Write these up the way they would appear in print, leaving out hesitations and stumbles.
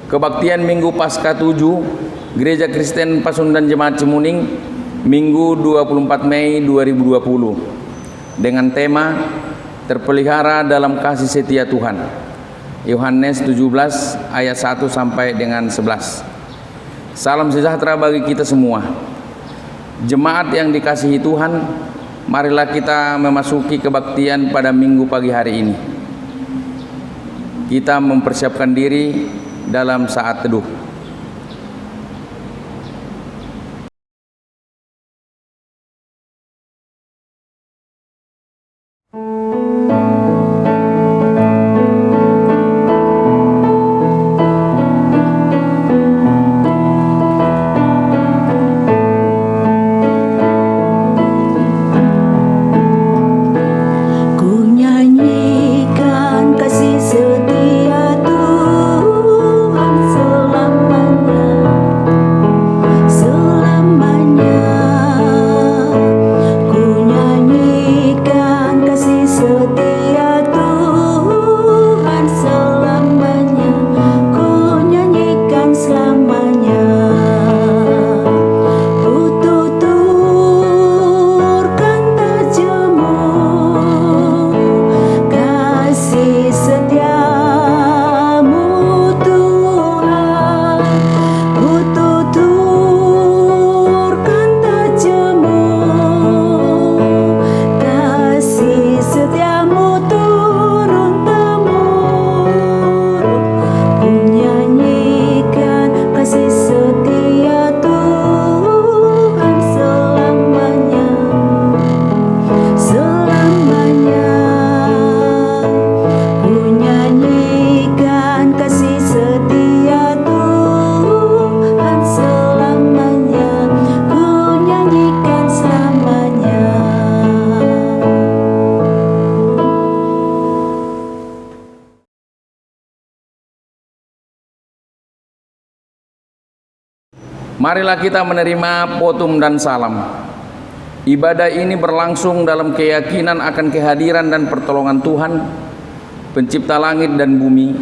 Kebaktian Minggu Paskah 7 Gereja Kristen Pasundan Jemaat Cemuning, Minggu 24 Mei 2020, dengan tema Terpelihara dalam Kasih Setia Tuhan. Yohanes 17 ayat 1 sampai dengan 11. Salam sejahtera bagi kita semua. Jemaat yang dikasihi Tuhan, marilah kita memasuki kebaktian pada Minggu pagi hari ini. Kita mempersiapkan diri dalam saat teduh. Marilah kita menerima potum dan salam. Ibadah ini berlangsung dalam keyakinan akan kehadiran dan pertolongan Tuhan, Pencipta langit dan bumi,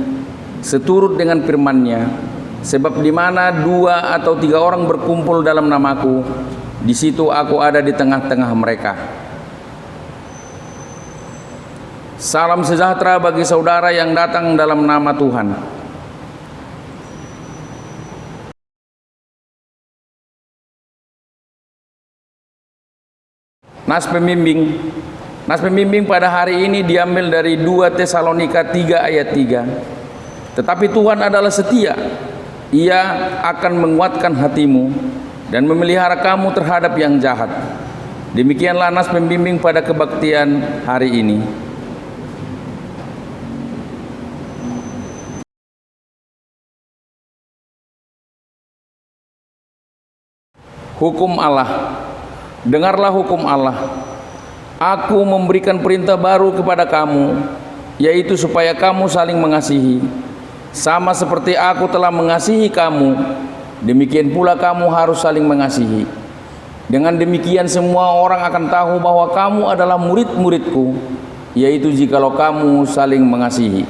seturut dengan firman-Nya. Sebab di mana 2 atau 3 orang berkumpul dalam namaku, di situ aku ada di tengah-tengah mereka. Salam sejahtera bagi saudara yang datang dalam nama Tuhan. Nas pembimbing pada hari ini diambil dari 2 Tesalonika 3 ayat 3. Tetapi Tuhan adalah setia. Ia akan menguatkan hatimu dan memelihara kamu terhadap yang jahat. Demikianlah nas pembimbing pada kebaktian hari ini. Hukum Allah. Dengarlah hukum Allah. Aku memberikan perintah baru kepada kamu, yaitu supaya kamu saling mengasihi. Sama seperti aku telah mengasihi kamu, demikian pula kamu harus saling mengasihi. Dengan demikian semua orang akan tahu bahwa kamu adalah murid-muridku, yaitu jikalau kamu saling mengasihi.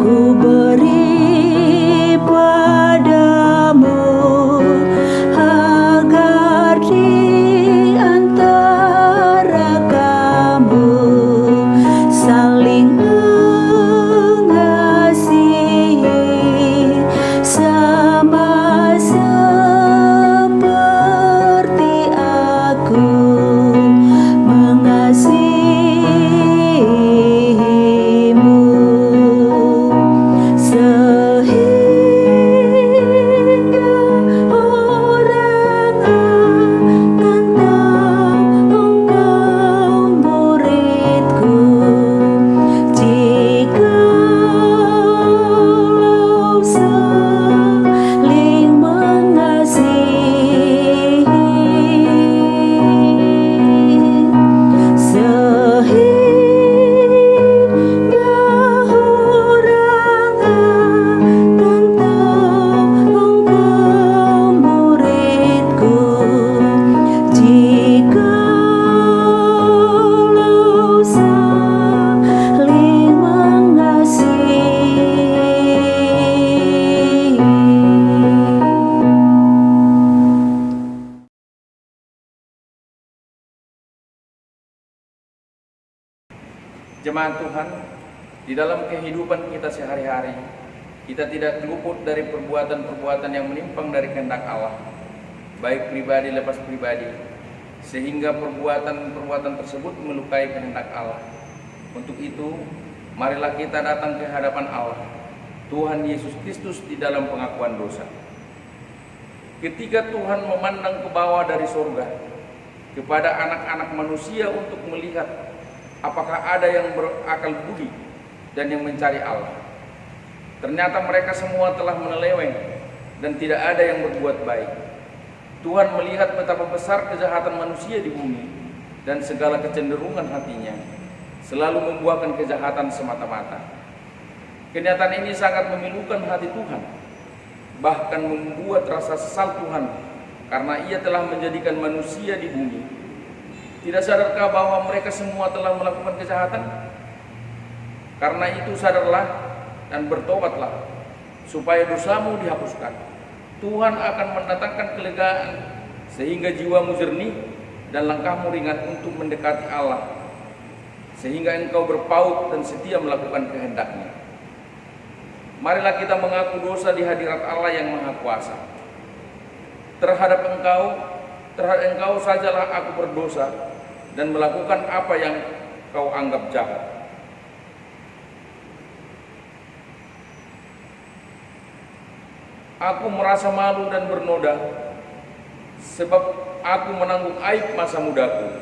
Ku beri padamu Jemaat Tuhan, di dalam kehidupan kita sehari-hari, kita tidak luput dari perbuatan-perbuatan yang menyimpang dari kehendak Allah, baik pribadi lepas pribadi, sehingga perbuatan-perbuatan tersebut melukai kehendak Allah. Untuk itu, marilah kita datang ke hadapan Allah, Tuhan Yesus Kristus, di dalam pengakuan dosa. Ketika Tuhan memandang ke bawah dari surga kepada anak-anak manusia untuk melihat apakah ada yang berakal budi dan yang mencari Allah, ternyata mereka semua telah menyeleweng dan tidak ada yang berbuat baik. Tuhan melihat betapa besar kejahatan manusia di bumi dan segala kecenderungan hatinya selalu membuahkan kejahatan semata-mata. Kenyataan ini sangat memilukan hati Tuhan, bahkan membuat rasa sesal Tuhan karena Ia telah menjadikan manusia di bumi. Tidak sadarkah bahwa mereka semua telah melakukan kejahatan? Karena itu sadarlah dan bertobatlah, supaya dosamu dihapuskan. Tuhan akan mendatangkan kelegaan, sehingga jiwamu jernih dan langkahmu ringan untuk mendekati Allah, sehingga engkau berpaut dan setia melakukan kehendak-Nya. Marilah kita mengaku dosa di hadirat Allah yang Maha Kuasa. Terhadap engkau sajalah aku berdosa dan melakukan apa yang kau anggap jahat. Aku merasa malu dan bernoda, sebab aku menanggung aib masa mudaku.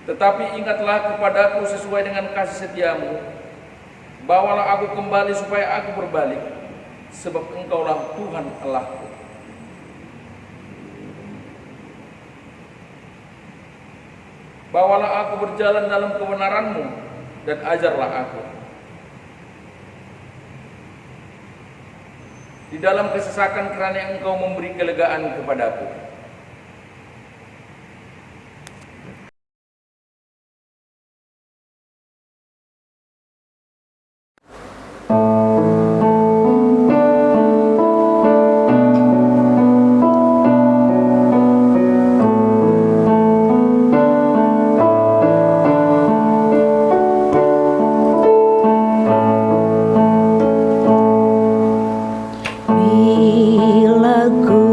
Tetapi ingatlah kepadaku sesuai dengan kasih setiamu. Bawalah aku kembali supaya aku berbalik, sebab Engkaulah Tuhan Allahku. Bawalah aku berjalan dalam kebenaran-Mu dan ajarlah aku. Di dalam kesesakan kerana Engkau memberi kelegaan kepadaku. Bila ku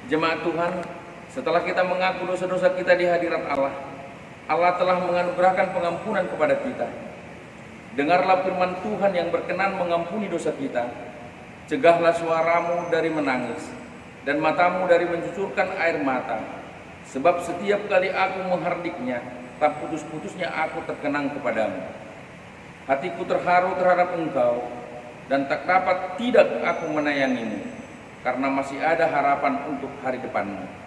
Jemaat Tuhan, setelah kita mengaku dosa-dosa kita di hadirat Allah, Allah telah menganugerahkan pengampunan kepada kita. Dengarlah firman Tuhan yang berkenan mengampuni dosa kita. Cegahlah suaramu dari menangis, dan matamu dari mencucurkan air mata. Sebab setiap kali aku menghardiknya, tak putus-putusnya aku terkenang kepadamu. Hatiku terharu terhadap Engkau, dan tak dapat tidak aku menayangimu, karena masih ada harapan untuk hari depanmu.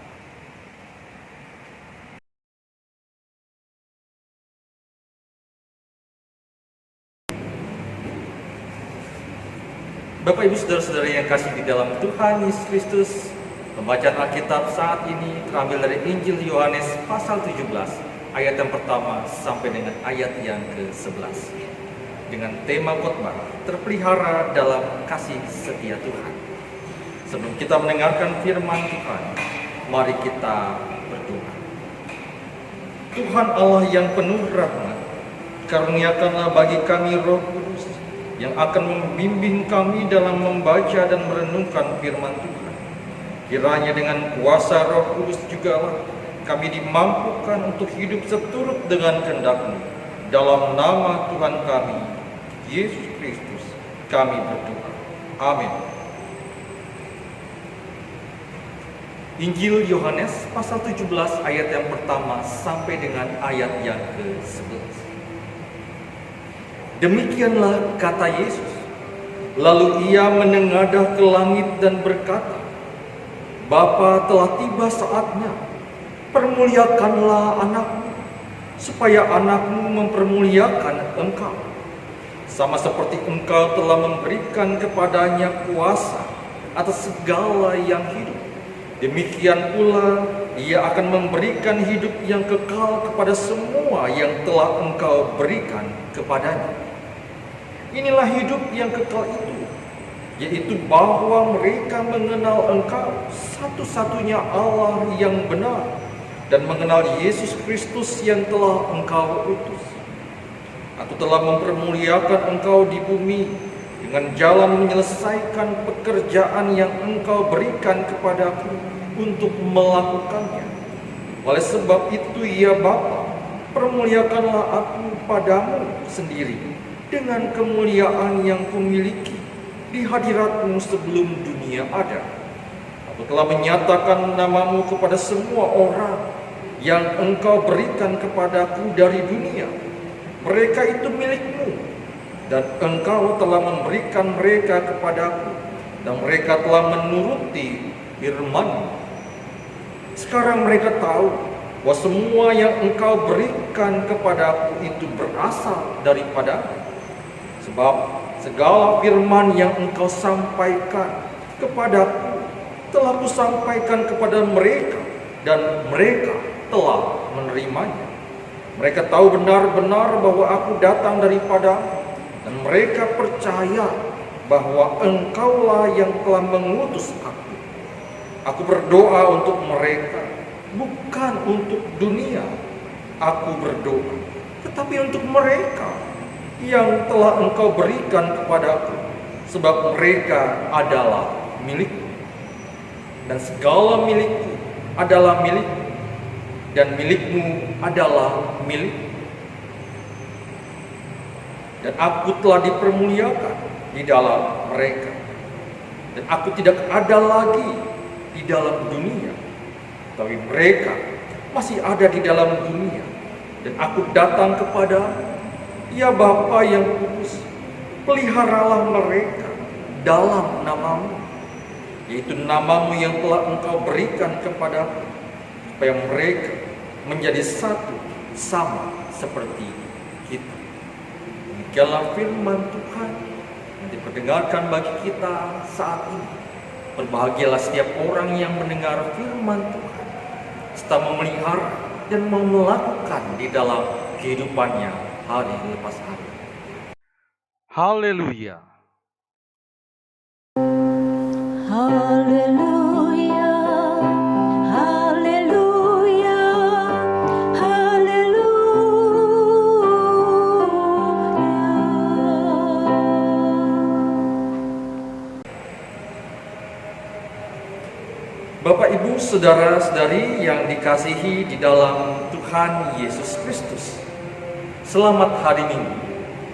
Bapak Ibu Saudara-saudara yang kasih di dalam Tuhan Yesus Kristus, pembacaan Alkitab saat ini terambil dari Injil Yohanes pasal 17 ayat yang pertama sampai dengan ayat yang ke-11 dengan tema khotbah terpelihara dalam kasih setia Tuhan. Sebelum kita mendengarkan firman Tuhan, mari kita berdoa. Tuhan Allah yang penuh rahmat, karuniakanlah bagi kami Roh Kudus yang akan membimbing kami dalam membaca dan merenungkan firman Tuhan. Kiranya dengan kuasa Roh Kudus jugalah kami dimampukan untuk hidup seturut dengan kehendak-Mu. Dalam nama Tuhan kami, Yesus Kristus, kami berdoa. Amin. Injil Yohanes pasal 17 ayat yang pertama sampai dengan ayat yang ke-11. Demikianlah kata Yesus. Lalu ia menengadah ke langit dan berkata, Bapa, telah tiba saatnya, permuliakanlah anakmu, supaya anakmu mempermuliakan engkau. Sama seperti engkau telah memberikan kepadanya kuasa atas segala yang hidup. Demikian pula ia akan memberikan hidup yang kekal kepada semua yang telah engkau berikan kepadanya. Inilah hidup yang kekal itu, yaitu bahwa mereka mengenal Engkau, satu-satunya Allah yang benar, dan mengenal Yesus Kristus yang telah Engkau utus. Aku telah mempermuliakan Engkau di bumi dengan jalan menyelesaikan pekerjaan yang Engkau berikan kepadaku untuk melakukannya. Oleh sebab itu, ya Bapa, permuliakanlah aku padamu sendiri dengan kemuliaan yang kumiliki di hadirat-Mu sebelum dunia ada. Aku telah menyatakan nama-Mu kepada semua orang yang Engkau berikan kepadaku dari dunia. Mereka itu milik-Mu, dan Engkau telah memberikan mereka kepadaku, dan mereka telah menuruti firman-Mu. Sekarang mereka tahu bahwa semua yang Engkau berikan kepadaku itu berasal daripada-Mu. Sebab segala firman yang Engkau sampaikan kepadaku telah Kusampaikan kepada mereka, dan mereka telah menerimanya. Mereka tahu benar-benar bahwa Aku datang daripada-Mu, dan mereka percaya bahwa Engkaulah yang telah mengutus Aku. Aku berdoa untuk mereka, bukan untuk dunia. Aku berdoa, tetapi untuk mereka yang telah Engkau berikan kepadaku, sebab mereka adalah milik-Mu, dan segala milik-Ku adalah milik-Mu, dan milik-Mu adalah milik-Ku. Dan Aku telah dipermuliakan di dalam mereka, dan Aku tidak ada lagi di dalam dunia, tapi mereka masih ada di dalam dunia, dan Aku datang kepada-Mu. Ya Bapa yang kudus, peliharalah mereka dalam nama-Mu, yaitu nama-Mu yang telah Engkau berikan kepadaku, supaya mereka menjadi satu sama seperti kita. Demikianlah firman Tuhan yang diperdengarkan bagi kita saat ini. Berbahagialah setiap orang yang mendengar firman Tuhan, serta memelihara dan melakukan di dalam kehidupannya hari lepas hari. Haleluya. Haleluya, haleluya, haleluya. Bapak, Ibu, saudara-saudari yang dikasihi di dalam Tuhan Yesus Kristus, selamat hari Minggu.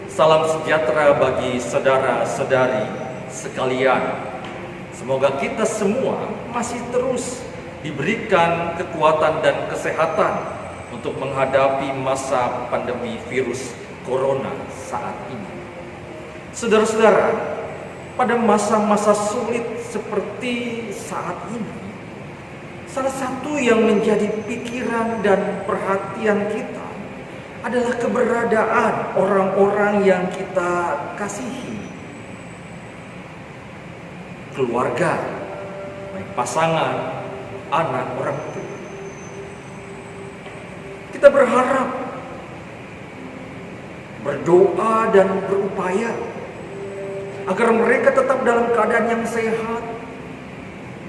Salam sejahtera bagi saudara-saudari sekalian. Semoga kita semua masih terus diberikan kekuatan dan kesehatan untuk menghadapi masa pandemi virus corona saat ini. Saudara-saudara, pada masa-masa sulit seperti saat ini, salah satu yang menjadi pikiran dan perhatian kita adalah keberadaan orang-orang yang kita kasihi. Keluarga, baik pasangan, anak, orang tua. Kita berharap, berdoa dan berupaya agar mereka tetap dalam keadaan yang sehat,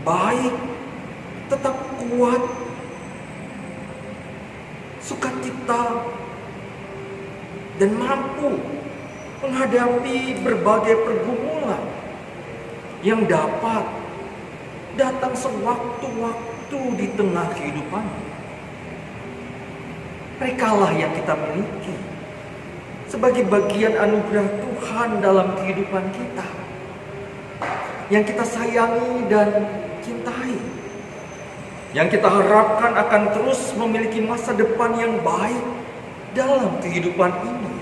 baik, tetap kuat, sukacita, dan mampu menghadapi berbagai pergumulan yang dapat datang sewaktu-waktu di tengah kehidupan. Merekalah yang kita miliki sebagai bagian anugerah Tuhan dalam kehidupan kita, yang kita sayangi dan cintai, yang kita harapkan akan terus memiliki masa depan yang baik dalam kehidupan ini.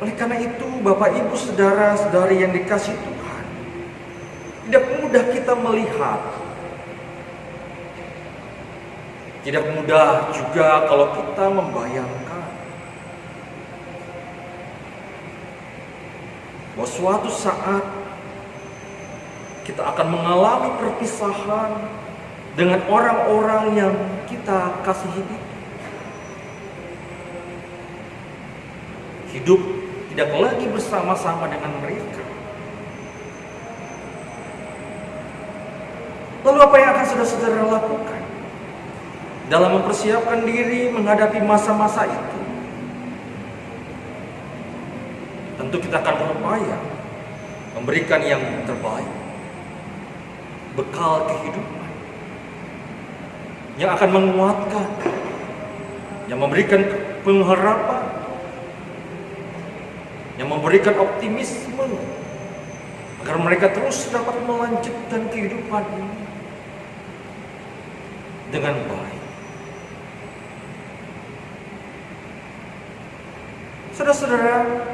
Oleh karena itu, Bapak, Ibu, saudara-saudari yang dikasihi Tuhan, tidak mudah kita melihat, tidak mudah juga kalau kita membayangkan bahwa suatu saat kita akan mengalami perpisahan dengan orang-orang yang kita kasihi. Hidup tidak lagi bersama-sama dengan mereka. Lalu apa yang akan saudara-saudara lakukan dalam mempersiapkan diri menghadapi masa-masa itu? Tentu kita akan berupaya memberikan yang terbaik, bekal kehidupan yang akan menguatkan, yang memberikan pengharapan, yang memberikan optimisme agar mereka terus dapat melanjutkan kehidupan ini dengan baik. Saudara-saudara,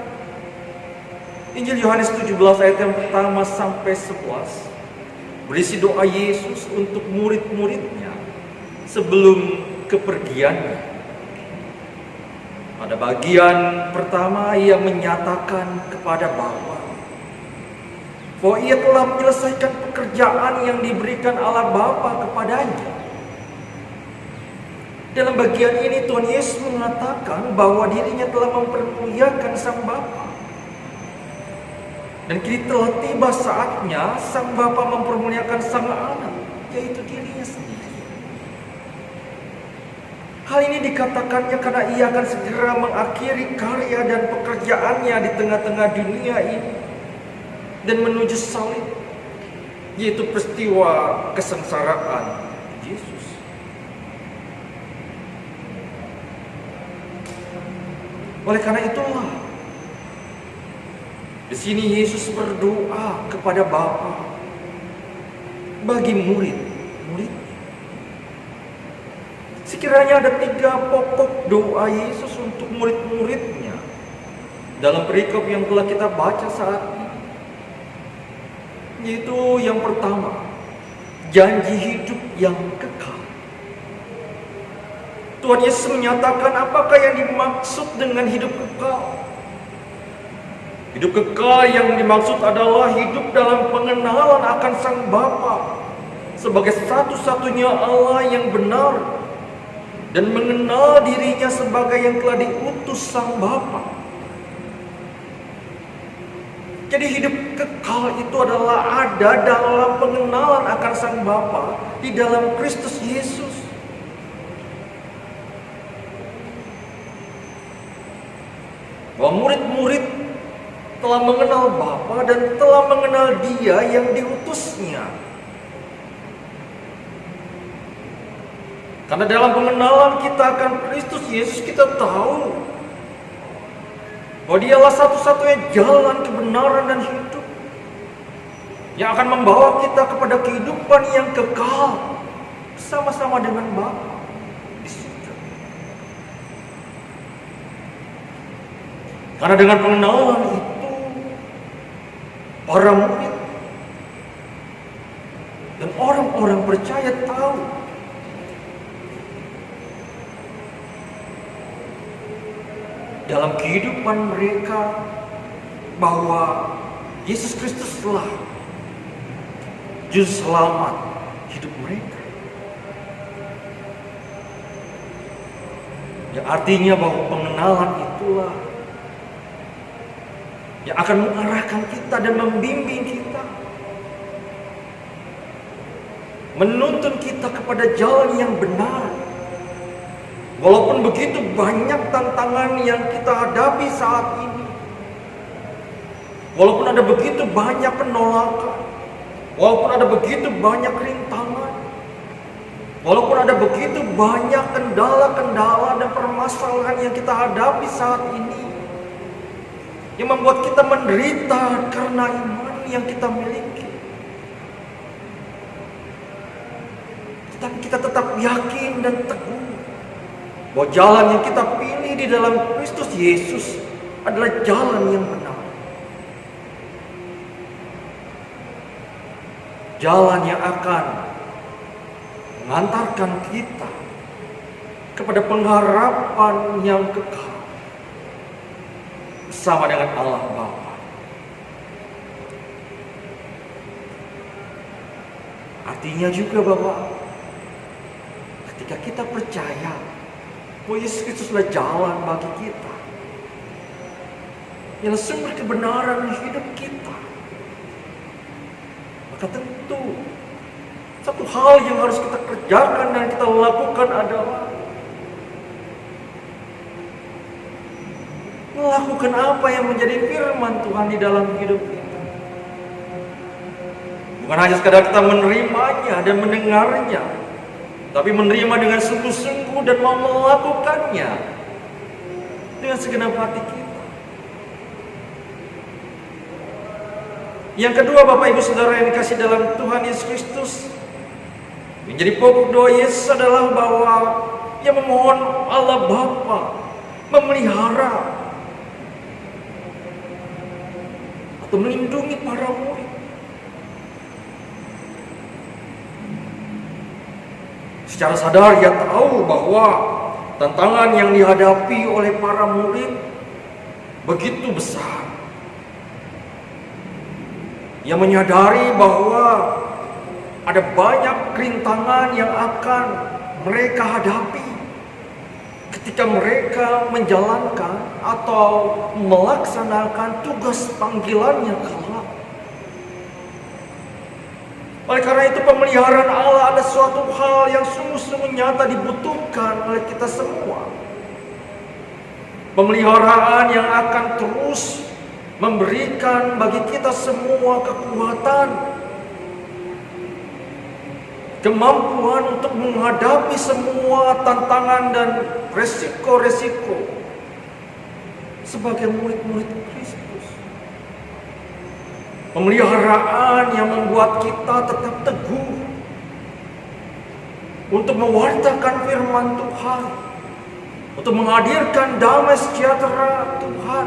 Injil Yohanes 17 ayat yang pertama sampai 11 berisi doa Yesus untuk murid-muridnya sebelum kepergiannya. Pada bagian pertama ia menyatakan kepada Bapa bahwa ia telah menyelesaikan pekerjaan yang diberikan Allah Bapa kepadanya. Dalam bagian ini Tuhan Yesus mengatakan bahwa dirinya telah mempermuliakan Sang Bapa. Dan kini telah tiba saatnya Sang Bapa mempermuliakan Sang Anak, yaitu dirinya sendiri. Hal ini dikatakannya karena ia akan segera mengakhiri karya dan pekerjaannya di tengah-tengah dunia ini dan menuju salib, yaitu peristiwa kesengsaraan Yesus. Oleh karena itulah, di sini Yesus berdoa kepada Bapa bagi murid-murid. Sekiranya ada 3 pokok doa Yesus untuk murid-muridnya dalam perikop yang telah kita baca saat ini, yaitu yang pertama, janji hidup yang kekal. Tuhan Yesus menyatakan apakah yang dimaksud dengan hidup kekal. Hidup kekal yang dimaksud adalah hidup dalam pengenalan akan Sang Bapa sebagai satu-satunya Allah yang benar, dan mengenal dirinya sebagai yang telah diutus Sang Bapa. Jadi hidup kekal itu adalah ada dalam pengenalan akan Sang Bapa di dalam Kristus Yesus. Bahwa murid-murid telah mengenal Bapa dan telah mengenal Dia yang diutusnya Karena dalam pengenalan kita akan Kristus Yesus, kita tahu bahwa Dialah satu-satunya jalan kebenaran dan hidup yang akan membawa kita kepada kehidupan yang kekal bersama-sama dengan Bapa di surga. Karena dengan pengenalan itu, para murid dan orang-orang percaya tahu dalam kehidupan mereka bahwa Yesus Kristuslah juru selamat hidup mereka. Yang artinya bahwa pengenalan itulah yang akan mengarahkan kita dan membimbing kita, menuntun kita kepada jalan yang benar. Walaupun begitu banyak tantangan yang kita hadapi saat ini, walaupun ada begitu banyak penolakan, walaupun ada begitu banyak rintangan, walaupun ada begitu banyak kendala-kendala dan permasalahan yang kita hadapi saat ini, yang membuat kita menderita karena iman yang kita miliki, tetapi kita tetap yakin dan teguh bahwa jalan yang kita pilih di dalam Kristus Yesus adalah jalan yang benar. Jalan yang akan mengantarkan kita kepada pengharapan yang kekal bersama dengan Allah Bapa. Artinya juga bahwa ketika kita percaya bahwa Yesus Kristuslah jalan bagi kita, ialah sumber kebenaran hidup kita, maka tentu satu hal yang harus kita kerjakan dan kita lakukan adalah melakukan apa yang menjadi firman Tuhan di dalam hidup kita. Bukan hanya sekadar kita menerimanya dan mendengarnya, tapi menerima dengan sungguh-sungguh dan mau melakukannya dengan segenap hati kita. Yang kedua, Bapak Ibu Saudara yang dikasih dalam Tuhan Yesus Kristus, menjadi pokok doa Yesus adalah bahwa Ia memohon Allah Bapa memelihara atau melindungi para murid. Secara sadar Ia tahu bahwa tantangan yang dihadapi oleh para murid begitu besar. Ia menyadari bahwa ada banyak rintangan yang akan mereka hadapi ketika mereka menjalankan atau melaksanakan tugas panggilannya kelak. Oleh karena itu, pemeliharaan Allah adalah suatu hal yang sungguh-sungguh nyata dibutuhkan oleh kita semua. Pemeliharaan yang akan terus memberikan bagi kita semua kekuatan, kemampuan untuk menghadapi semua tantangan dan resiko-resiko sebagai murid-murid Kristus. Pemeliharaan yang membuat kita tetap teguh untuk mewartakan firman Tuhan, untuk menghadirkan damai sejahtera Tuhan,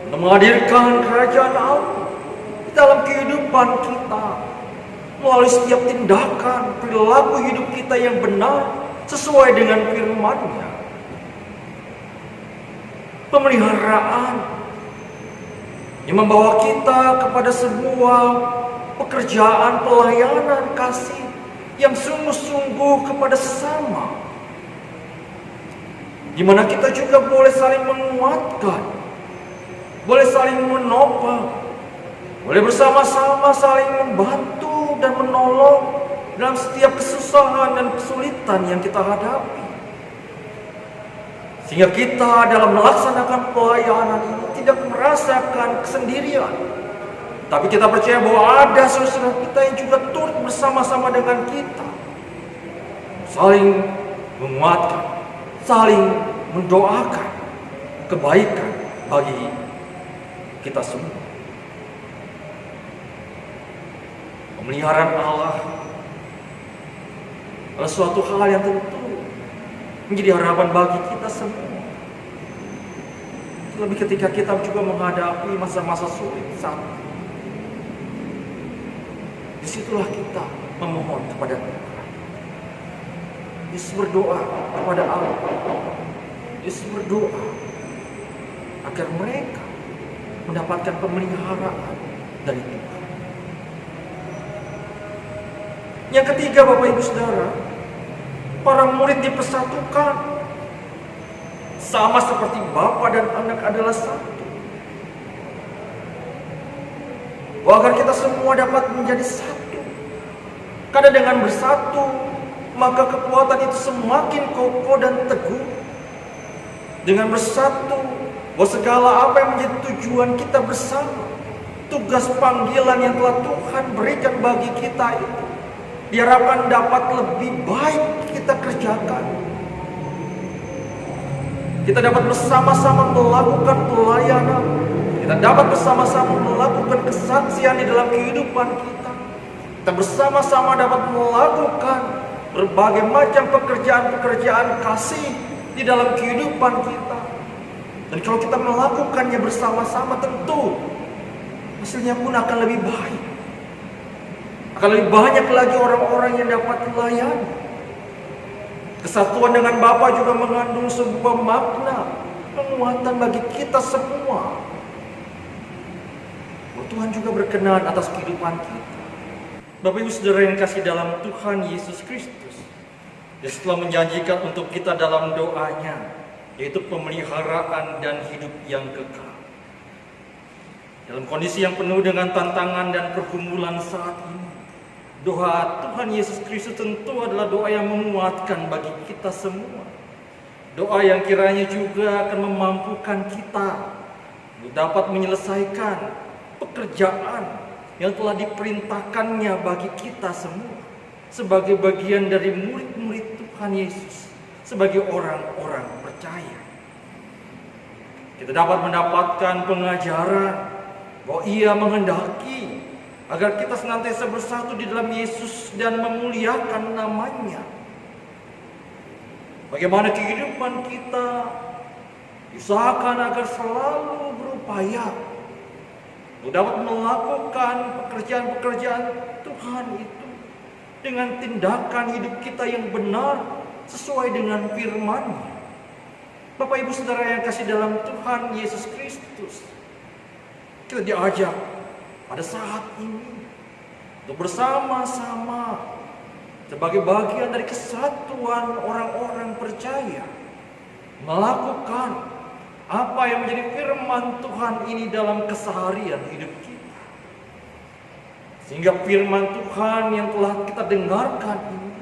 untuk menghadirkan kerajaan Allah di dalam kehidupan kita melalui setiap tindakan, perilaku hidup kita yang benar sesuai dengan firman-Nya. Pemeliharaan yang membawa kita kepada sebuah pekerjaan pelayanan kasih yang sungguh-sungguh kepada sesama, di mana kita juga boleh saling menguatkan, boleh saling menopang, boleh bersama-sama saling membantu dan menolong dalam setiap kesusahan dan kesulitan yang kita hadapi. Sehingga kita dalam melaksanakan pelayanan ini tidak merasakan kesendirian, tapi kita percaya bahwa ada saudara kita yang juga turut bersama-sama dengan kita saling menguatkan, saling mendoakan kebaikan bagi kita semua. Pemeliharaan Allah adalah suatu hal yang tentu menjadi harapan bagi kita semua. Terlebih ketika kita juga menghadapi masa-masa sulit saat ini. Disitulah kita memohon kepada Tuhan. Yesus berdoa kepada Allah. Yesus berdoa agar mereka mendapatkan pemeliharaan dari Tuhan. Yang ketiga, Bapak Ibu Saudara, para murid dipersatukan sama seperti Bapa dan Anak adalah satu. Agar kita semua dapat menjadi satu. Karena dengan bersatu, maka kekuatan itu semakin kokoh dan teguh. Dengan bersatu, bahwa segala apa yang menjadi tujuan kita bersama, tugas panggilan yang telah Tuhan berikan bagi kita itu, diharapkan dapat lebih baik kita kerjakan. Kita dapat bersama-sama melakukan pelayanan. Kita dapat bersama-sama melakukan kesaksian di dalam kehidupan kita. Kita bersama-sama dapat melakukan berbagai macam pekerjaan-pekerjaan kasih di dalam kehidupan kita. Dan kalau kita melakukannya bersama-sama, tentu hasilnya pun akan lebih baik. Akan lebih banyak lagi orang-orang yang dapat dilayani. Kesatuan dengan Bapa juga mengandung sebuah makna penguatan bagi kita semua. Tuhan juga berkenan atas kehidupan kita. Bapak Ibu Saudara yang kasih dalam Tuhan Yesus Kristus, Dia telah menjanjikan untuk kita dalam doanya, yaitu pemeliharaan dan hidup yang kekal. Dalam kondisi yang penuh dengan tantangan dan pergumulan saat ini, doa Tuhan Yesus Kristus tentu adalah doa yang menguatkan bagi kita semua. Doa yang kiranya juga akan memampukan kita untuk dapat menyelesaikan pekerjaan yang telah diperintahkannya bagi kita semua sebagai bagian dari murid-murid Tuhan Yesus, sebagai orang-orang percaya. Kita dapat mendapatkan pengajaran bahwa Ia menghendaki agar kita senantiasa bersatu di dalam Yesus dan memuliakan namanya. Bagaimana kehidupan kita diusahakan agar selalu berupaya untuk dapat melakukan pekerjaan-pekerjaan Tuhan itu dengan tindakan hidup kita yang benar sesuai dengan firman-Nya. Bapak Ibu Saudara yang kasih dalam Tuhan Yesus Kristus, kita diajak pada saat ini untuk bersama-sama sebagai bagian dari kesatuan orang-orang percaya melakukan apa yang menjadi firman Tuhan ini dalam keseharian hidup kita. Sehingga firman Tuhan yang telah kita dengarkan ini,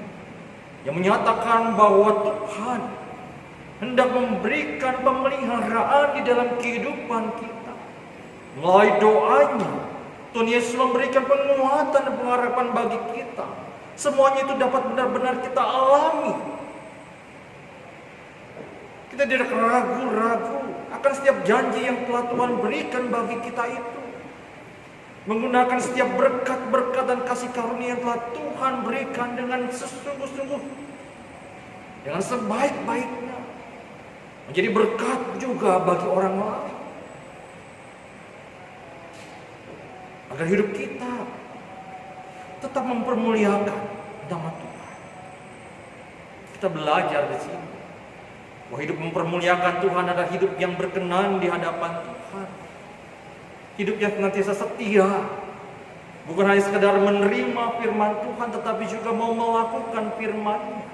yang menyatakan bahwa Tuhan hendak memberikan pemeliharaan di dalam kehidupan kita. Melalui doanya, Tuhan Yesus memberikan penguatan dan pengharapan bagi kita. Semuanya itu dapat benar-benar kita alami. Kita tidak ragu-ragu akan setiap janji yang telah Tuhan berikan bagi kita itu. Menggunakan setiap berkat-berkat dan kasih karunia yang telah Tuhan berikan dengan sesungguh-sungguh, dengan sebaik-baiknya, menjadi berkat juga bagi orang lain. Agar hidup kita tetap mempermuliakan nama Tuhan. Kita belajar di sini bahwa hidup mempermuliakan Tuhan adalah hidup yang berkenan di hadapan Tuhan. Hidup yang senantiasa setia. Bukan hanya sekedar menerima firman Tuhan, tetapi juga mau melakukan firman-Nya.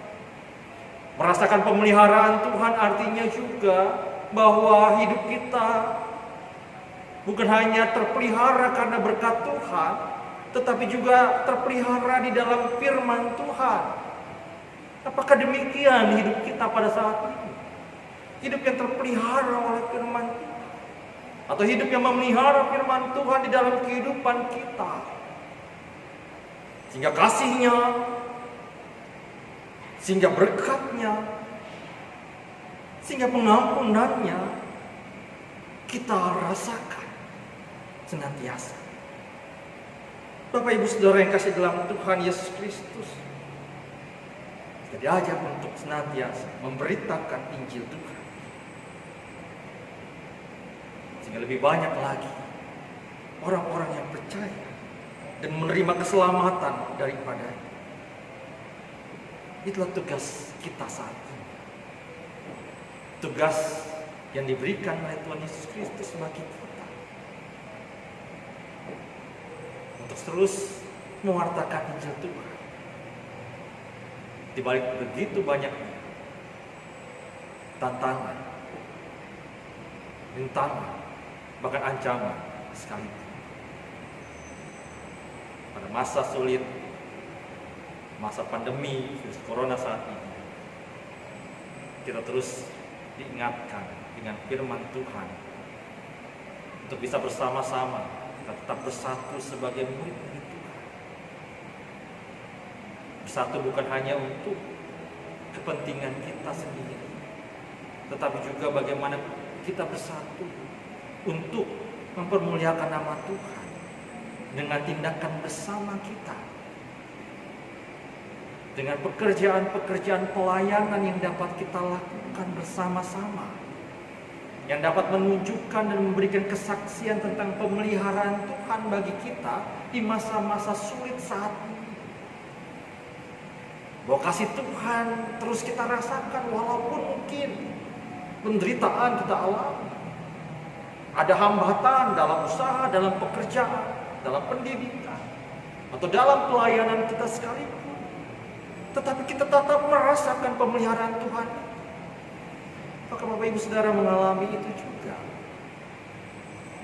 Merasakan pemeliharaan Tuhan artinya juga bahwa hidup kita bukan hanya terpelihara karena berkat Tuhan, tetapi juga terpelihara di dalam firman Tuhan. Apakah demikian hidup kita pada saat ini? Hidup yang terpelihara oleh firman Tuhan, atau hidup yang memelihara firman Tuhan di dalam kehidupan kita, sehingga kasih-Nya sehingga berkatnya, sehingga pengampunannya kita rasakan senantiasa. Bapak Ibu Saudara yang kasih dalam Tuhan Yesus Kristus, kita diajak untuk senantiasa memberitakan Injil Tuhan, sehingga lebih banyak lagi orang-orang yang percaya dan menerima keselamatan daripadanya. Itulah tugas kita saat ini. Tugas yang diberikan oleh Tuhan Yesus Kristus bagi kita, untuk terus mewartakan Injil Tuhan. Di balik begitu banyaknya tantangan, rintangan, bahkan ancaman sekalipun. Pada masa sulit, masa pandemi virus corona saat ini, kita terus diingatkan dengan firman Tuhan untuk bisa bersama-sama kita tetap bersatu sebagai murid-murid Tuhan. Bersatu bukan hanya untuk kepentingan kita sendiri, tetapi juga bagaimana kita bersatu untuk mempermuliakan nama Tuhan dengan tindakan bersama kita, dengan pekerjaan-pekerjaan pelayanan yang dapat kita lakukan bersama-sama, yang dapat menunjukkan dan memberikan kesaksian tentang pemeliharaan Tuhan bagi kita di masa-masa sulit saat ini. Bahwa kasih Tuhan terus kita rasakan walaupun mungkin penderitaan kita alami. Ada hambatan dalam usaha, dalam pekerjaan, dalam pendidikan, atau dalam pelayanan kita sekalipun, tetapi kita tetap merasakan pemeliharaan Tuhan. Maka Bapak Ibu Saudara mengalami itu juga.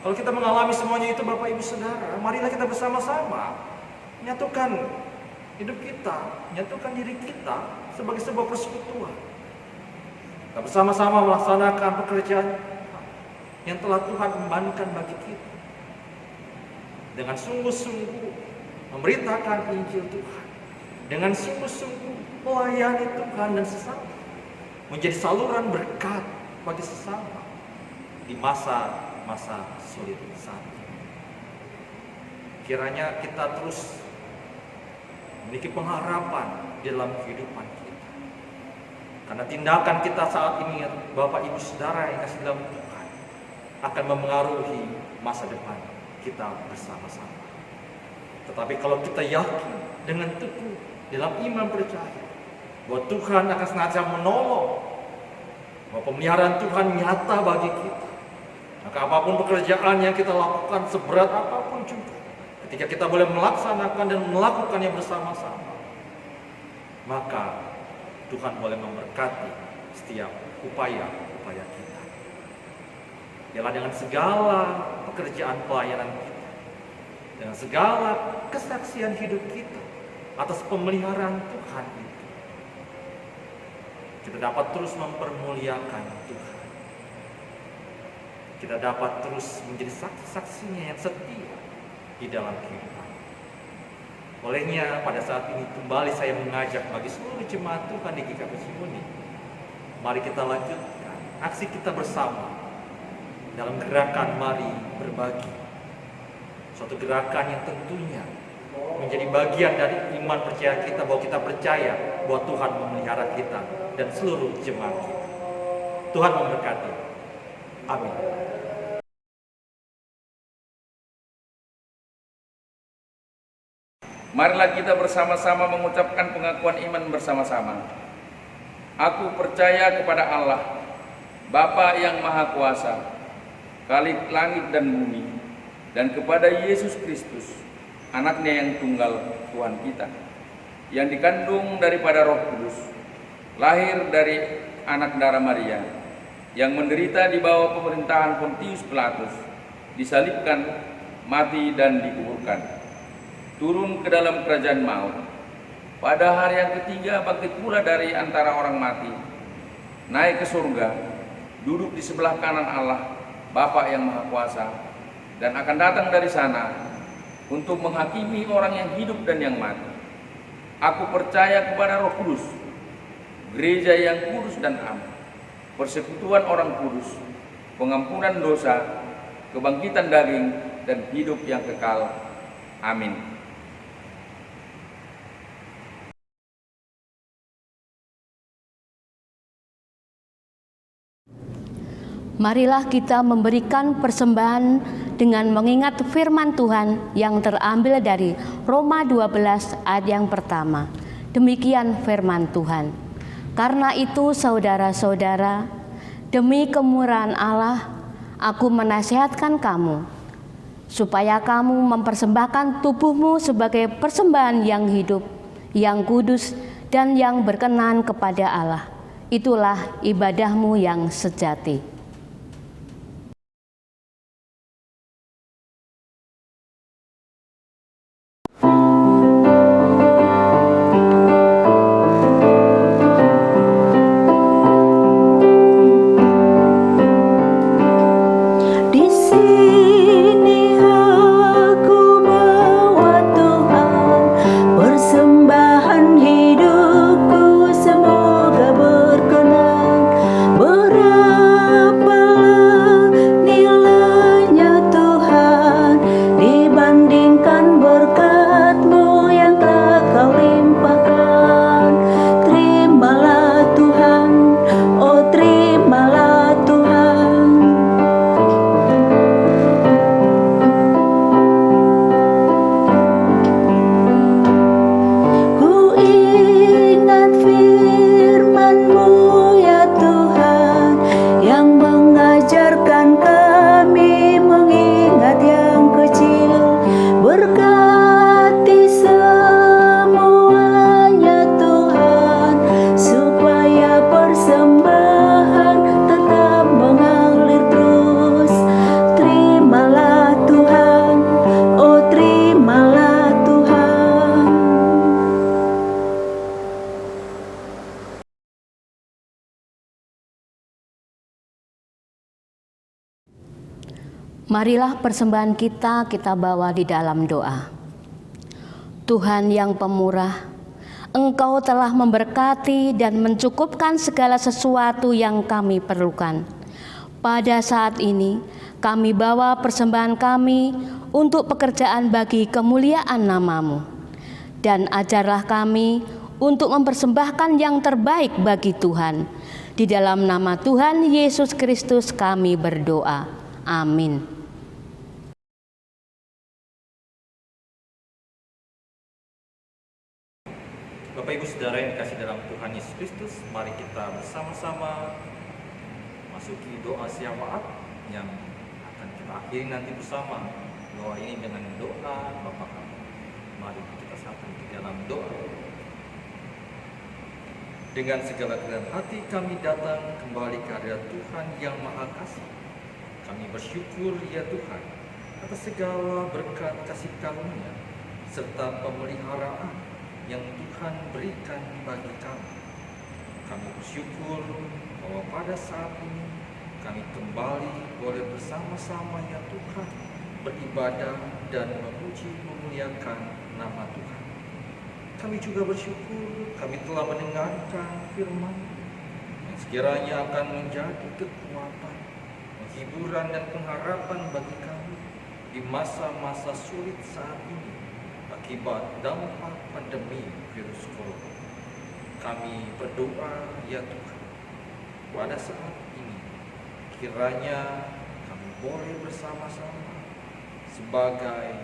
Kalau kita mengalami semuanya itu Bapak Ibu Saudara, marilah kita bersama-sama menyatukan hidup kita, menyatukan diri kita sebagai sebuah persekutuan. Kita bersama-sama melaksanakan pekerjaan yang telah Tuhan embankan bagi kita, dengan sungguh-sungguh memberitakan Injil Tuhan, dengan sungguh-sungguh melayani Tuhan dan sesama, menjadi saluran berkat bagi sesama di masa-masa sulit saat ini. Kiranya kita terus memiliki pengharapan di dalam kehidupan kita, karena tindakan kita saat ini, Bapak Ibu Saudara yang kasih dalam Tuhan, akan memengaruhi masa depan kita bersama-sama. Tetapi kalau kita yakin dengan teguh dalam iman percaya bahwa Tuhan akan senantiasa menolong, bahwa pemeliharaan Tuhan nyata bagi kita, maka apapun pekerjaan yang kita lakukan, seberat apapun juga, ketika kita boleh melaksanakan dan melakukannya bersama-sama, maka Tuhan boleh memberkati setiap upaya-upaya kita. Ialah dengan segala pekerjaan pelayanan kita, dengan segala kesaksian hidup kita atas pemeliharaan Tuhan itu, kita dapat terus mempermuliakan Tuhan. Kita dapat terus menjadi saksi-saksinya yang setia di dalam kehidupan. Olehnya pada saat ini kembali saya mengajak bagi seluruh jemaat Tuhan di GKP Simuni, mari kita lanjutkan aksi kita bersama dalam gerakan mari berbagi. Suatu gerakan yang tentunya menjadi bagian dari iman percaya kita, bahwa kita percaya bahwa Tuhan memelihara kita dan seluruh jemaat kita. Tuhan memberkati. Amin. Marilah kita bersama-sama mengucapkan pengakuan iman bersama-sama. Aku percaya kepada Allah, Bapa yang Maha Kuasa, Khalik langit dan bumi, dan kepada Yesus Kristus, anaknya yang tunggal, Tuhan kita, yang dikandung daripada Roh Kudus, lahir dari anak darah Maria, yang menderita di bawah pemerintahan Pontius Pilatus, disalibkan, mati dan dikuburkan, turun ke dalam kerajaan maut, pada hari yang ketiga bangkit pula dari antara orang mati, naik ke surga, duduk di sebelah kanan Allah Bapa yang Maha Kuasa, dan akan datang dari sana untuk menghakimi orang yang hidup dan yang mati. Aku percaya kepada Roh Kudus, gereja yang kudus dan am, persekutuan orang kudus, pengampunan dosa, kebangkitan daging, dan hidup yang kekal. Amin. Marilah kita memberikan persembahan dengan mengingat firman Tuhan yang terambil dari Roma 12 ayat yang pertama. Demikian firman Tuhan. Karena itu saudara-saudara, demi kemurahan Allah, aku menasihatkan kamu, supaya kamu mempersembahkan tubuhmu sebagai persembahan yang hidup, yang kudus, dan yang berkenan kepada Allah. Itulah ibadahmu yang sejati. Marilah persembahan kita bawa di dalam doa. Tuhan yang pemurah, Engkau telah memberkati dan mencukupkan segala sesuatu yang kami perlukan. Pada saat ini, kami bawa persembahan kami untuk pekerjaan bagi kemuliaan nama-Mu. Dan ajarlah kami untuk mempersembahkan yang terbaik bagi Tuhan. Di dalam nama Tuhan Yesus Kristus kami berdoa. Amin. Bapak Ibu Saudara yang dikasih dalam Tuhan Yesus Kristus, mari kita bersama-sama masuki doa syafaat yang akan kita akhiri nanti bersama. Doa ini dengan doa Bapa kami. Mari kita satu di dalam doa. Dengan segala kerendahan hati kami datang kembali ke hadirat Tuhan yang Maha Kasih. Kami bersyukur ya Tuhan atas segala berkat kasih karunia serta pemeliharaan yang Tuhan berikan bagi kami. Kami bersyukur bahwa pada saat ini kami kembali boleh bersama-sama ya Tuhan beribadah dan memuji memuliakan nama Tuhan. Kami juga bersyukur kami telah mendengarkan firman yang sekiranya akan menjadi kekuatan, hiburan dan pengharapan bagi kami di masa-masa sulit saat ini akibat dampak pandemi virus corona. Kami berdoa ya Tuhan, pada saat ini kiranya kami boleh bersama-sama sebagai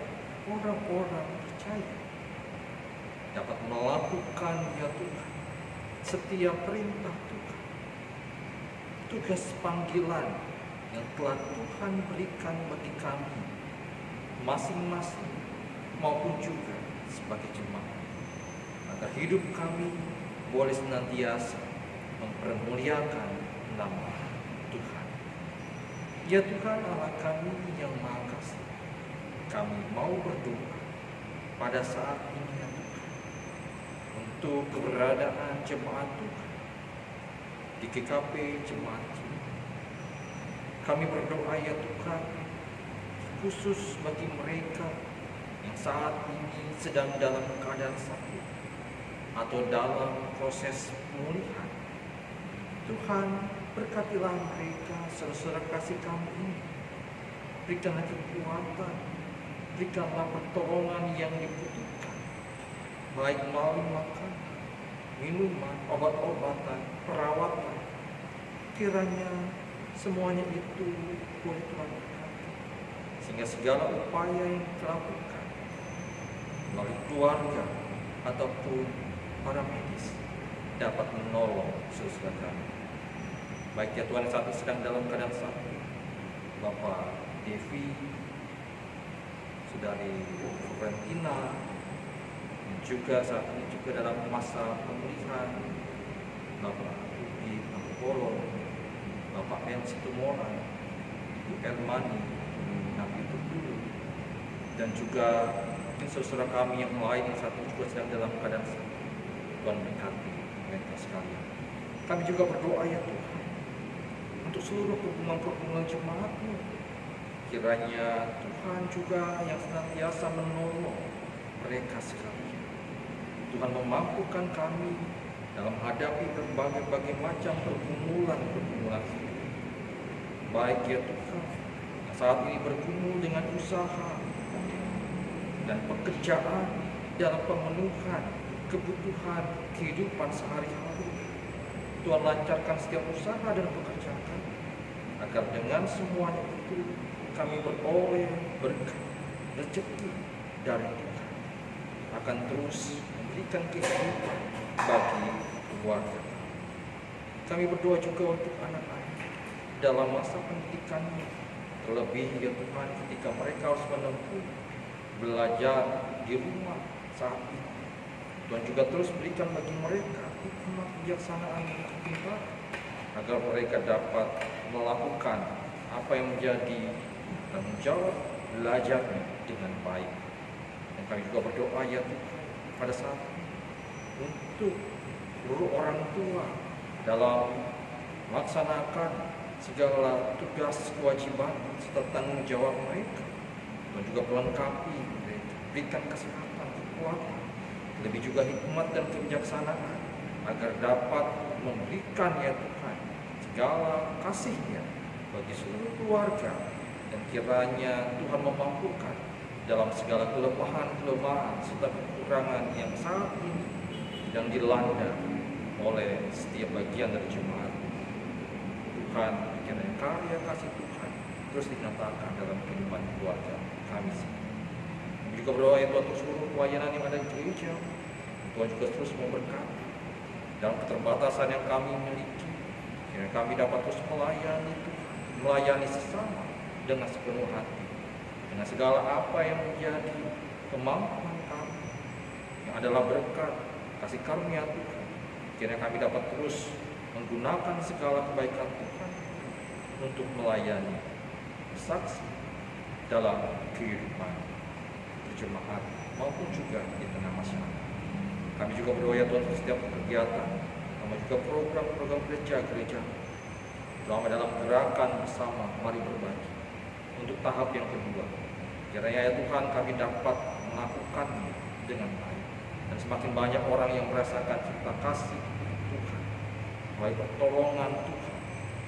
orang-orang percaya dapat melakukan ya Tuhan setiap perintah Tuhan, tugas panggilan yang telah Tuhan berikan bagi kami masing-masing maupun juga sebagai jemaat, agar hidup kami boleh senantiasa mempermuliakan nama Tuhan. Ya Tuhan Allah kami yang Maha Kasih, kami mau berdoa pada saat ini ya Tuhan untuk keberadaan jemaat Tuhan di GKP Jemaat Cimunting. Kami berdoa ya Tuhan khusus bagi mereka yang saat ini sedang dalam keadaan sakit atau dalam proses pemulihan Tuhan, berkatilah mereka, saudara-saudara kasih kami ini. Berikanlah kekuatan, berikanlah pertolongan yang dibutuhkan, baik melalui makan, minuman, obat-obatan, perawatan. Kiranya semuanya itu boleh Tuhan berkati, sehingga segala upaya yang dilakukan melalui keluarga ataupun para medis dapat menolong saudara kami. Baik ya Tuhan, saat ini sedang dalam keadaan sakit, Bapak Devi, Saudari Florentina, juga saat ini juga dalam masa pemulihan, Bapak Rudy Polo, Bapak M. Situmora, Ibu Elmani, Nabi Dulu, dan juga mungkin saudara kami yang lain yang saat ini juga sedang dalam keadaan sakit. Tuhan berkati mereka sekalian. Kami juga berdoa ya Tuhan untuk seluruh pergumulan-pergumulan jemaat-Mu. Kiranya Tuhan juga yang senantiasa menolong mereka sekalian. Tuhan memampukan kami dalam menghadapi berbagai macam pergumulan hidup. Baik ya Tuhan, yang saat ini bergumul dengan usaha dan pekerjaan dalam pemenuhan kebutuhan kehidupan sehari-hari. Tuhan lancarkan setiap usaha dan pekerjaan kami, agar dengan semuanya itu kami beroleh berkat rezeki dari Tuhan, akan terus memberikan kehidupan bagi keluarga. Kami berdoa juga untuk anak-anak dalam masa pendidikannya, terlebih ya Tuhan ketika mereka harus menempuh belajar di rumah saat ini. Tuhan juga terus berikan bagi mereka hikmat kebijaksanaan yang pintar, agar mereka dapat melakukan apa yang menjadi tanggung jawab belajarnya dengan baik. Dan kami juga berdoa ya Tuhan pada saat ini untuk seluruh orang tua dalam melaksanakan segala tugas kewajiban serta tanggung jawab mereka. Dan juga melengkapi mereka, berikan kesehatan, kekuatan, lebih juga hikmat dan kebijaksanaan, agar dapat memberikan ya Tuhan segala kasih-Nya bagi seluruh keluarga. Dan kiranya Tuhan memampukan dalam segala kelemahan serta kekurangan yang saat ini sedang dilanda oleh setiap bagian dari jemaat. Tuhan, kiranya karya kasih Tuhan terus dinyatakan dalam kehidupan keluarga kami. Kami juga berdoa ya Tuhan untuk seluruh pelayanan yang ada di gereja. Tuhan juga terus memberkati dalam keterbatasan yang kami miliki. Kiranya kami dapat terus melayani Tuhan, melayani sesama dengan sepenuh hati, dengan segala apa yang menjadi kemampuan kami, yang adalah berkat kasih karunia Tuhan. Kiranya kami dapat terus menggunakan segala kebaikan Tuhan untuk melayani, bersaksi dalam kehidupan berjemaat maupun juga di tengah masyarakat. Kami juga berdoa ya Tuhan untuk setiap kegiatan, sama juga program-program gereja, terutama dalam gerakan bersama mari berbagi untuk tahap yang kedua. Kiranya ya Tuhan kami dapat melakukannya dengan baik, dan semakin banyak orang yang merasakan cinta kasih Tuhan, melalui pertolongan Tuhan,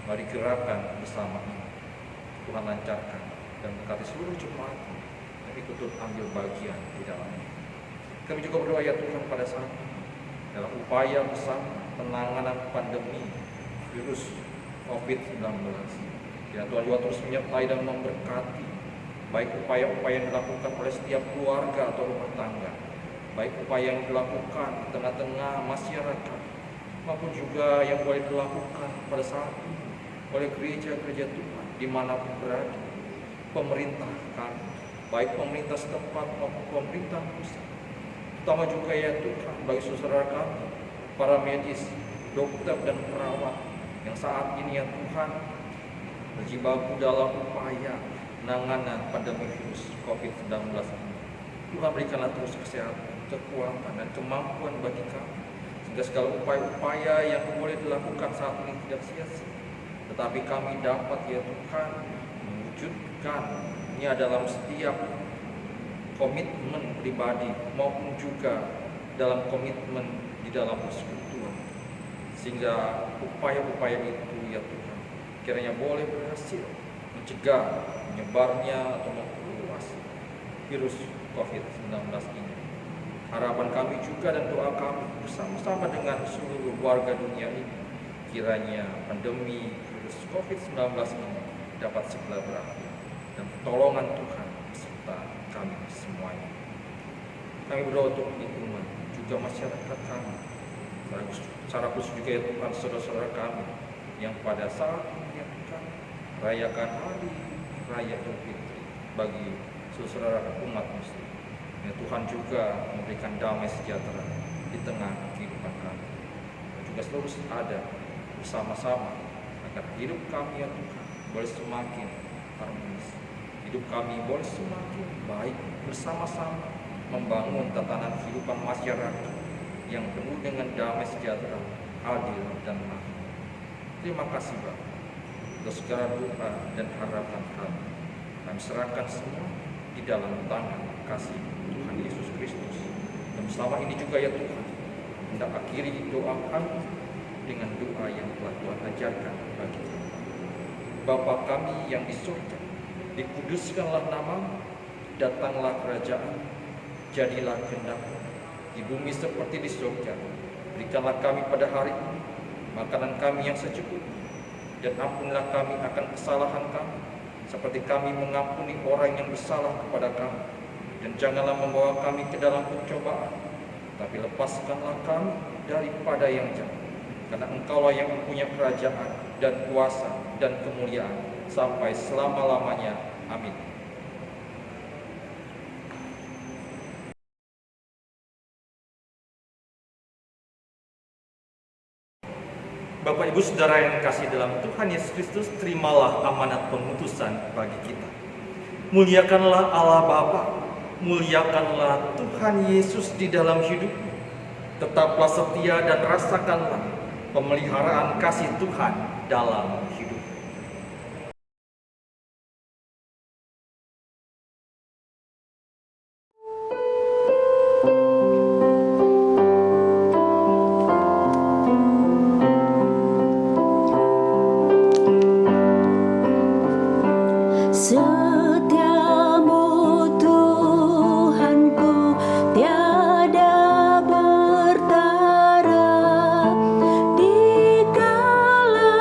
mari gerakan bersama ini. Tuhan lancarkan dan berkati seluruh jemaat yang ikut ambil bagian di dalamnya. Kami juga berdoa ya Tuhan pada saat ini dalam upaya bersama penanganan pandemi virus COVID-19. Ya Tuhan juga terus menyertai dan memberkati baik upaya-upaya yang dilakukan oleh setiap keluarga atau rumah tangga, baik upaya yang dilakukan di tengah-tengah masyarakat, maupun juga yang boleh dilakukan pada saat ini oleh gereja-gereja Tuhan dimanapun berada, pemerintah kami, baik pemerintah setempat maupun pemerintah pusat, terutama juga ya Tuhan bagi saudara kami, para medis, dokter dan perawat yang saat ini ya Tuhan berjibaku dalam upaya penanganan pandemi virus COVID-19 ini. Tuhan berikanlah terus kesehatan, kekuatan dan kemampuan bagi kami, sehingga segala upaya-upaya yang boleh dilakukan saat ini tidak sia-sia, tetapi kami dapat ya Tuhan mewujudkan ini dalam setiap komitmen pribadi maupun juga dalam komitmen di dalam persekutuan, sehingga upaya-upaya itu ya Tuhan kiranya boleh berhasil mencegah menyebarnya atau memperluas virus COVID-19 ini. Harapan kami juga dan doa kami bersama-sama dengan seluruh warga dunia ini, kiranya pandemi virus COVID-19 ini dapat segera berakhir dan pertolongan Tuhan beserta kami semuanya. Kami berdoa untuk lingkungan juga masyarakat kami, secara khusus juga ya Tuhan saudara-saudara kami yang pada saat ini ya Tuhan rayakan hari raya Idul Fitri bagi saudara umat Muslim. Ya Tuhan juga memberikan damai sejahtera di tengah kehidupan kami. Dan juga selalu ada bersama-sama agar hidup kami ya Tuhan boleh semakin harmonis. Hidup kami boleh semakin baik bersama-sama membangun tatanan kehidupan masyarakat yang penuh dengan damai sejahtera, adil dan makmur. Terima kasih Bapak untuk segala doa dan harapan kami. Kami serahkan semua di dalam tangan kasih Tuhan Yesus Kristus. Dan selama ini juga ya Tuhan, hendak akhiri doa kami dengan doa yang telah Tuhan ajarkan bagi kami. Bapa kami yang di surga, dikuduskanlah namamu, datanglah kerajaan, jadilah kehendak-Mu di bumi seperti di surga. Berikanlah kami pada hari ini makanan kami yang secukupnya, dan ampunilah kami akan kesalahan kami, seperti kami mengampuni orang yang bersalah kepada kami. Dan janganlah membawa kami ke dalam pencobaan, tapi lepaskanlah kami daripada yang jahat. Karena Engkaulah yang mempunyai kerajaan dan kuasa dan kemuliaan sampai selama-lamanya. Amin. Bapak Ibu Saudara yang kasih dalam Tuhan Yesus Kristus, terimalah amanat pengutusan bagi kita. Muliakanlah Allah Bapa, muliakanlah Tuhan Yesus di dalam hidupmu. Tetaplah setia dan rasakanlah pemeliharaan kasih Tuhan dalam hidup. Setiamu Tuhanku tiada bertara, dikala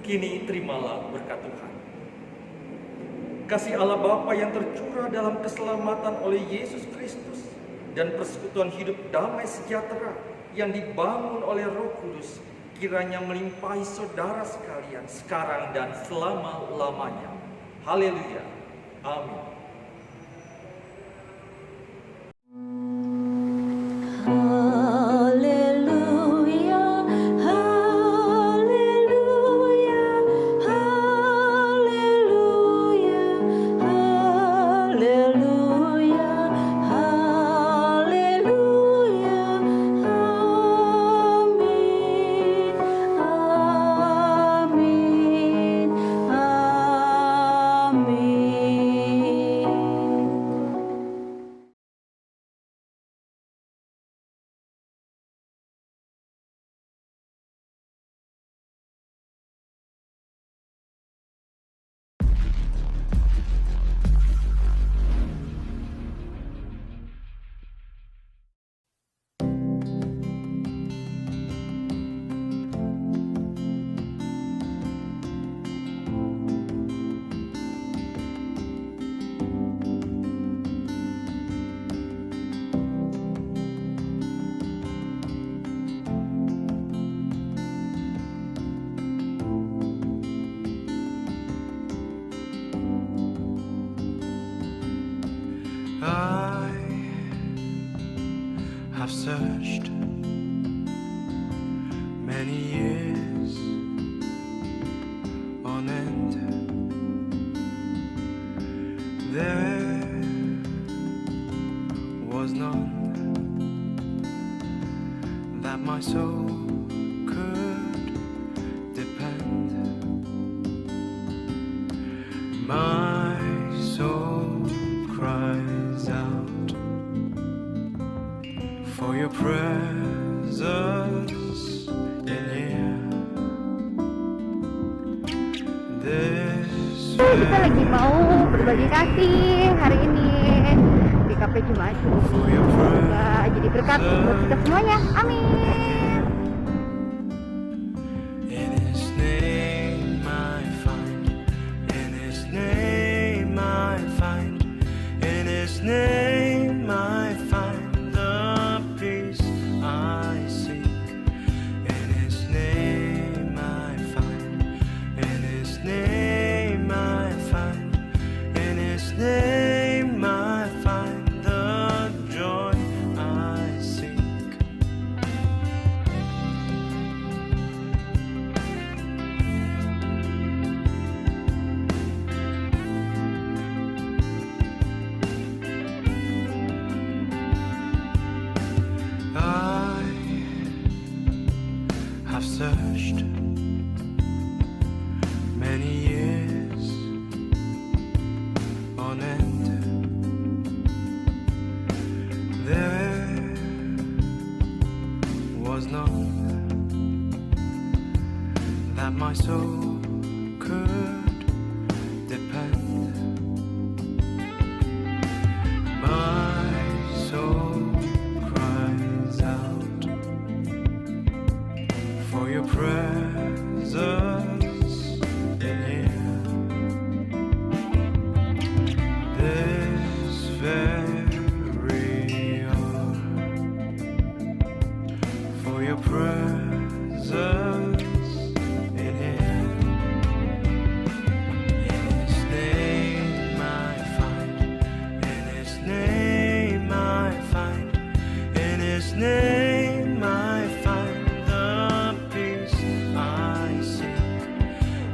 Kini terimalah berkat Tuhan. Kasih Allah Bapa yang tercurah dalam keselamatan oleh Yesus Kristus dan persekutuan hidup damai sejahtera yang dibangun oleh Roh Kudus kiranya melimpahi saudara sekalian sekarang dan selama-lamanya. Haleluya. Amin. Haleluya, haleluya, haleluya, haleluya, haleluya, amin, amin, amin. I have searched many years on end. There was none that my soul could depend. My soul cries out for your presence in here. This Kita lagi mau berbagi kasih hari ini di Kafe Jumat. for your Semoga jadi berkat buat kita semuanya. Amin. In His name I find, in His name I find, in His name I find the peace I seek. In His name I find, in His name I find, in His name I find the joy I seek. I have searched many years on end. There was none that my soul could depend. My soul cries out for your presence in here. This very hour, for your presence in here. In His name I find, in His name I find, in His name I find the peace I seek.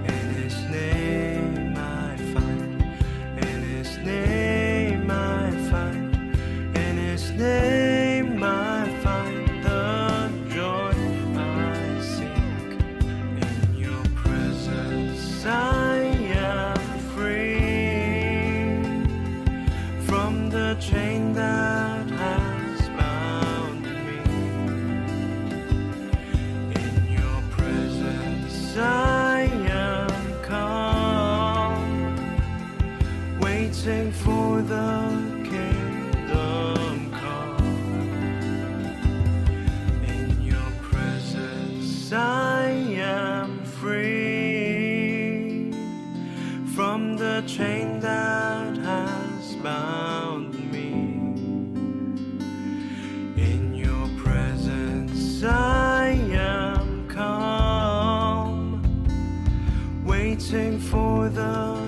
In His name I find, in His name I find, in His name I find the joy I seek. In your presence I am free from the chain that has bound me. In your presence I am calm, waiting for the kingdom come. In your presence I am free waiting for the